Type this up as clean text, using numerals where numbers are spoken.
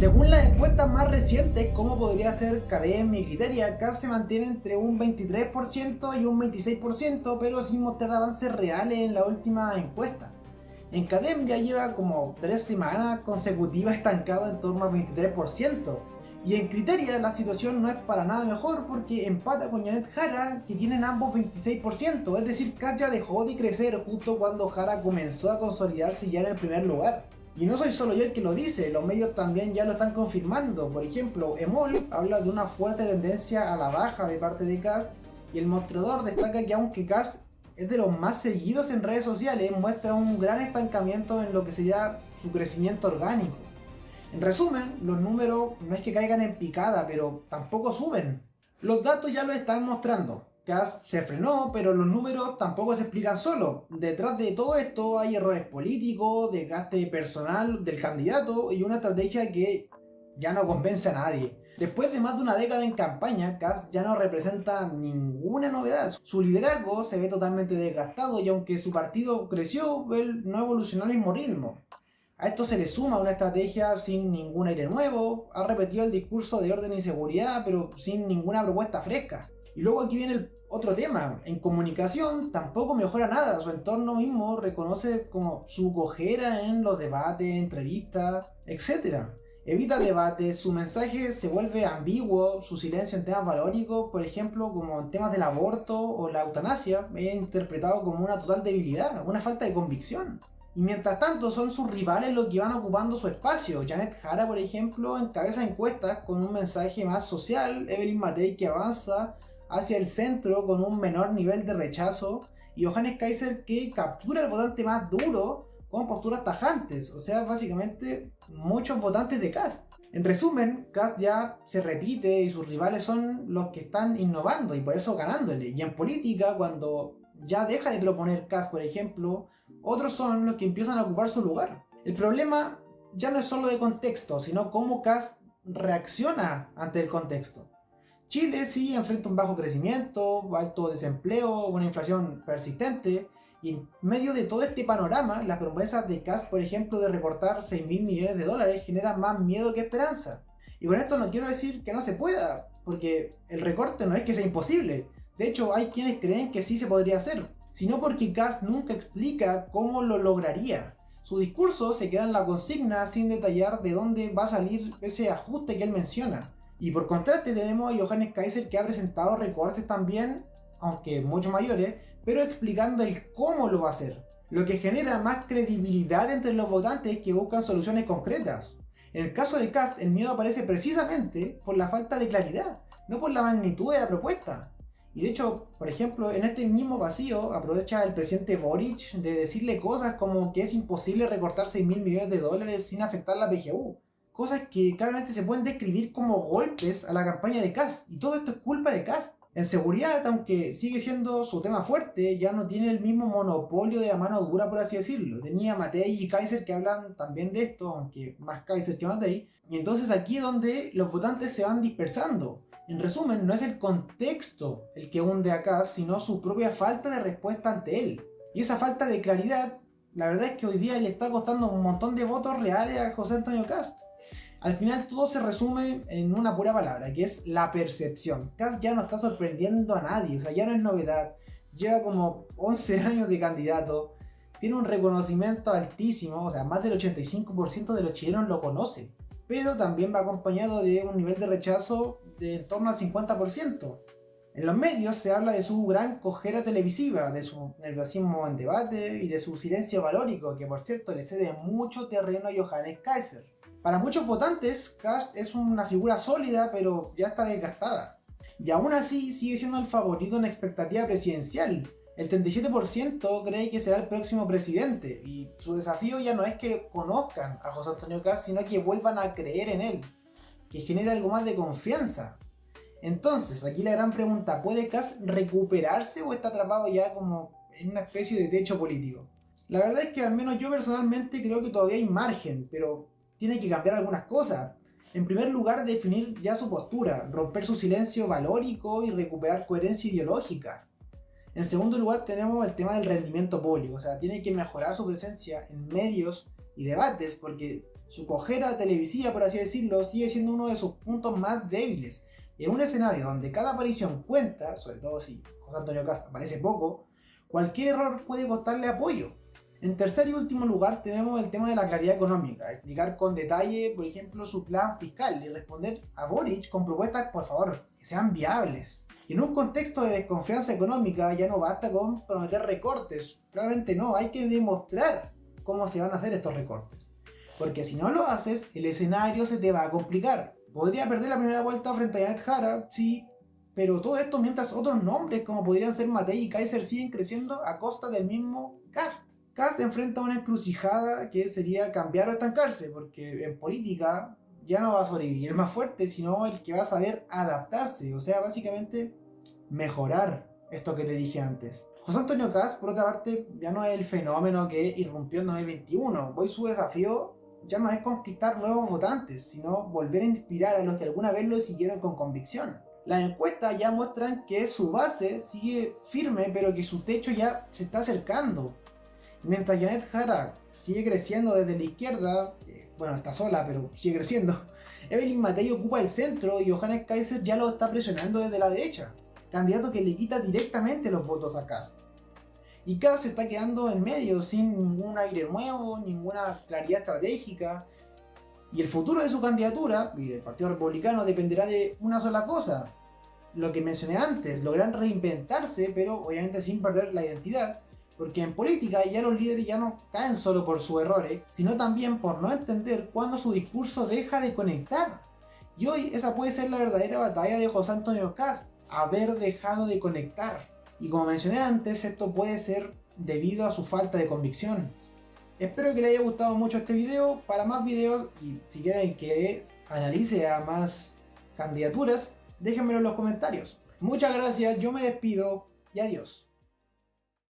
Según las encuestas más recientes, como podría ser Cadem y Criteria, Kast se mantiene entre un 23% y un 26%, pero sin mostrar avances reales en la última encuesta. En Cadem ya lleva como 3 semanas consecutivas estancado en torno al 23%. Y en Criteria la situación no es para nada mejor porque empata con Janet Jara, que tienen ambos 26%, es decir, Kast ya dejó de crecer justo cuando Jara comenzó a consolidarse ya en el primer lugar. Y no soy solo yo el que lo dice, los medios también ya lo están confirmando. Por ejemplo, Emol habla de una fuerte tendencia a la baja de parte de Kast, y el mostrador destaca que aunque Kast es de los más seguidos en redes sociales, muestra un gran estancamiento en lo que sería su crecimiento orgánico. En resumen, los números no es que caigan en picada, pero tampoco suben. Los datos ya lo están mostrando. Kast se frenó, pero los números tampoco se explican solos. Detrás de todo esto hay errores políticos, desgaste personal del candidato y una estrategia que ya no convence a nadie. Después de más de una década en campaña, Kast ya no representa ninguna novedad. Su liderazgo se ve totalmente desgastado y aunque su partido creció, él no evolucionó al mismo ritmo. A esto se le suma una estrategia sin ningún aire nuevo, ha repetido el discurso de orden y seguridad, pero sin ninguna propuesta fresca. Y luego aquí viene el otro tema, en comunicación tampoco mejora nada, su entorno mismo reconoce como su cojera en los debates, entrevistas, etc. Evita debates, su mensaje se vuelve ambiguo, su silencio en temas valóricos, por ejemplo como en temas del aborto o la eutanasia, es interpretado como una total debilidad, una falta de convicción. Y mientras tanto son sus rivales los que van ocupando su espacio. Janet Jara, por ejemplo, encabeza encuestas con un mensaje más social, Evelyn Matei que avanza hacia el centro con un menor nivel de rechazo, y Johannes Kaiser que captura al votante más duro con posturas tajantes, o sea, básicamente muchos votantes de Kast. En resumen, Kast ya se repite y sus rivales son los que están innovando y por eso ganándole. Y en política, cuando ya deja de proponer Kast, por ejemplo, otros son los que empiezan a ocupar su lugar. El problema ya no es solo de contexto, sino cómo Kast reacciona ante el contexto. Chile sí enfrenta un bajo crecimiento, alto desempleo, una inflación persistente, y en medio de todo este panorama, las promesas de Kast, por ejemplo, de recortar 6.000 millones de dólares generan más miedo que esperanza. Y con esto no quiero decir que no se pueda, porque el recorte no es que sea imposible. De hecho, hay quienes creen que sí se podría hacer, sino porque Kast nunca explica cómo lo lograría. Su discurso se queda en la consigna sin detallar de dónde va a salir ese ajuste que él menciona. Y por contraste tenemos a Johannes Kaiser que ha presentado recortes también, aunque mucho mayores, pero explicando el cómo lo va a hacer. Lo que genera más credibilidad entre los votantes que buscan soluciones concretas. En el caso de Kast, el miedo aparece precisamente por la falta de claridad, no por la magnitud de la propuesta. Y de hecho, por ejemplo, en este mismo vacío aprovecha el presidente Boric de decirle cosas como que es imposible recortar 6.000 millones de dólares sin afectar la PGU. Cosas que claramente se pueden describir como golpes a la campaña de Kast. Y todo esto es culpa de Kast. En seguridad, aunque sigue siendo su tema fuerte, ya no tiene el mismo monopolio de la mano dura, por así decirlo. Tenía Matei y Kaiser que hablan también de esto, aunque más Kaiser que Matei. Y entonces aquí es donde los votantes se van dispersando. En resumen, no es el contexto el que hunde a Kast, sino su propia falta de respuesta ante él. Y esa falta de claridad, la verdad es que hoy día le está costando un montón de votos reales a José Antonio Kast. Al final todo se resume en una pura palabra, que es la percepción. Kast ya no está sorprendiendo a nadie, o sea, ya no es novedad. Lleva como 11 años de candidato, tiene un reconocimiento altísimo, o sea, más del 85% de los chilenos lo conoce. Pero también va acompañado de un nivel de rechazo de en torno al 50%. En los medios se habla de su gran cojera televisiva, de su nerviosismo en debate y de su silencio valórico, que por cierto le cede mucho terreno a Johannes Kaiser. Para muchos votantes, Kast es una figura sólida, pero ya está desgastada. Y aún así sigue siendo el favorito en expectativa presidencial. El 37% cree que será el próximo presidente, y su desafío ya no es que conozcan a José Antonio Kast, sino que vuelvan a creer en él, que genere algo más de confianza. Entonces, aquí la gran pregunta, ¿puede Kast recuperarse o está atrapado ya como en una especie de techo político? La verdad es que al menos yo personalmente creo que todavía hay margen, pero tiene que cambiar algunas cosas. En primer lugar, definir ya su postura, romper su silencio valórico y recuperar coherencia ideológica. En segundo lugar, tenemos el tema del rendimiento público, o sea, tiene que mejorar su presencia en medios y debates porque Su cojera televisiva, por así decirlo, sigue siendo uno de sus puntos más débiles. En un escenario donde cada aparición cuenta, sobre todo si José Antonio Cast aparece poco, cualquier error puede costarle apoyo. En tercer y último lugar tenemos el tema de la claridad económica, explicar con detalle, por ejemplo, su plan fiscal y responder a Boric con propuestas, por favor, que sean viables. Y en un contexto de desconfianza económica ya no basta con prometer recortes, claramente no, hay que demostrar cómo se van a hacer estos recortes. Porque si no lo haces, el escenario se te va a complicar. Podría perder la primera vuelta frente a Janet Jara, sí, pero todo esto mientras otros nombres como podrían ser Matei y Kaiser siguen creciendo a costa del mismo Cast. Cast enfrenta una encrucijada que sería cambiar o estancarse, porque en política ya no va a sobrevivir el más fuerte, sino el que va a saber adaptarse, o sea, básicamente mejorar esto que te dije antes. José Antonio Cast, por otra parte, ya no es el fenómeno que irrumpió en 2021. Hoy su desafío ya no es conquistar nuevos votantes, sino volver a inspirar a los que alguna vez lo siguieron con convicción. Las encuestas ya muestran que su base sigue firme, pero que su techo ya se está acercando. Mientras Janet Jara sigue creciendo desde la izquierda, bueno, está sola, pero sigue creciendo, Evelyn Matei ocupa el centro y Johannes Kaiser ya lo está presionando desde la derecha, candidato que le quita directamente los votos a Cast. Y Cast se está quedando en medio, sin ningún aire nuevo, ninguna claridad estratégica. Y el futuro de su candidatura y del Partido Republicano dependerá de una sola cosa. Lo que mencioné antes, logran reinventarse, pero obviamente sin perder la identidad. Porque en política ya los líderes ya no caen solo por sus errores, sino también por no entender cuándo su discurso deja de conectar. Y hoy esa puede ser la verdadera batalla de José Antonio Cast, haber dejado de conectar. Y como mencioné antes, esto puede ser debido a su falta de convicción. Espero que les haya gustado mucho este video. Para más videos y si quieren que analice a más candidaturas, déjenmelo en los comentarios. Muchas gracias, yo me despido y adiós.